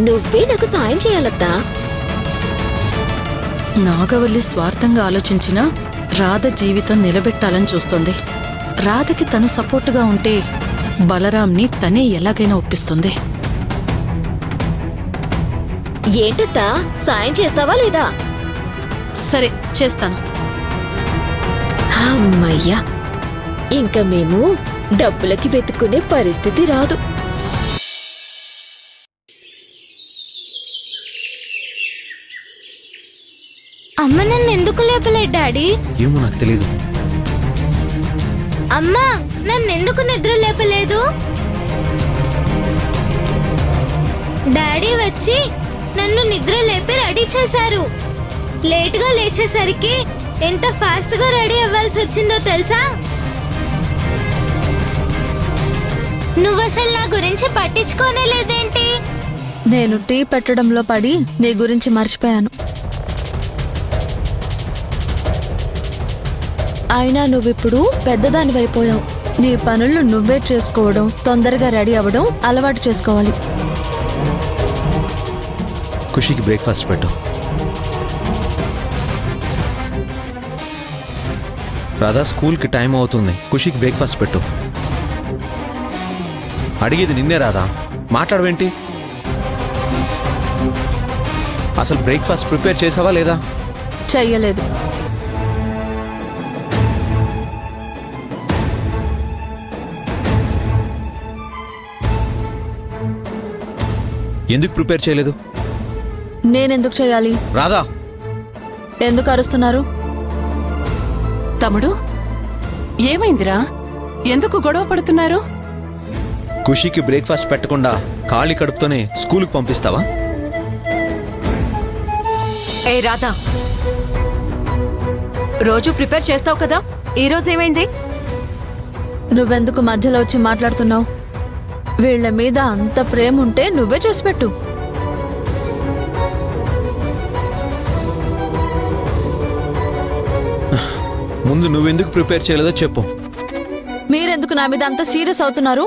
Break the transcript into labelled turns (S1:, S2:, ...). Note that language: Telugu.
S1: నువ్వే నాకు సాయం చేయాలత్తా.
S2: నాగవల్లి స్వార్థంగా ఆలోచించినా రాధ జీవితం నిలబెట్టాలని చూస్తుంది. రాధకి తన సపోర్టుగా ఉంటే బలరాంని తనే ఎలాగైనా ఒప్పిస్తుంది.
S1: ఏంటత్తా, సాయం చేస్తావా లేదా?
S2: సరే, చేస్తాను.
S1: అమ్మయ్యా, ఇంకా మేము డబ్బులకి వెతుక్కునే పరిస్థితి రాదు.
S3: అమ్మ నన్ను ఎందుకు లేపలేదు డాడీ?
S4: ఏమో నాకు తెలీదు.
S3: అమ్మా నన్ను ఎందుకు నిద్ర లేపలేదు? డాడీ వచ్చి నన్ను నిద్ర లేపి రెడీ చేశారు. లేటుగా లేచేసరికి ఎంత ఫాస్ట్ గా రెడీ అవ్వాల్సి వచ్చిందో తెలుసా? నువ్వు అసలు నా గురించి పట్టించుకోనే లేదేంటి?
S5: నేను టీ పెట్టడంలో పడి నీ గురించి మర్చిపోయాను. అయినా నువ్విప్పుడు పెద్దదానివైపోయావు. నీ పనులు నువ్వే చేసుకోవడం, తొందరగా రెడీ అవ్వడం అలవాటు చేసుకోవాలి.
S4: ఖుషికి బ్రేక్ఫాస్ట్ పెట్టు. రాధా, స్కూల్కి టైం అవుతుంది. ఖుషికి బ్రేక్ఫాస్ట్ పెట్టు. అడిగేది నిన్నే రాధా, మాట్లాడవేంటి? అసలు బ్రేక్ఫాస్ట్ ప్రిపేర్ చేసావా లేదా?
S5: చెయ్యలేదు.
S4: ఎందుకు ప్రిపేర్ చేయలేదు?
S5: నేనెందుకు చేయాలి?
S4: రాధా,
S5: ఎందుకు అరుస్తున్నారు?
S6: తమ్ముడు, ఏమైందిరా? ఎందుకు గొడవ పడుతున్నారు?
S4: ఖుషికి బ్రేక్ఫాస్ట్ పెట్టకుండా ఖాళీ కడుపుతోనే స్కూల్కి పంపిస్తావా?
S6: ఏ రాధా, రోజు ప్రిపేర్ చేస్తావు కదా, ఈరోజు ఏమైంది?
S5: నువ్వెందుకు మధ్యలో వచ్చి మాట్లాడుతున్నావు? వీళ్ల మీద అంత ప్రేమ ఉంటే నువ్వే చేసి పెట్టు.
S4: ముందు నువ్వెందుకు ప్రిపేర్ చేయలేదో చెప్పు.
S5: మీరెందుకు నా మీద అంత సీరియస్ అవుతున్నారు?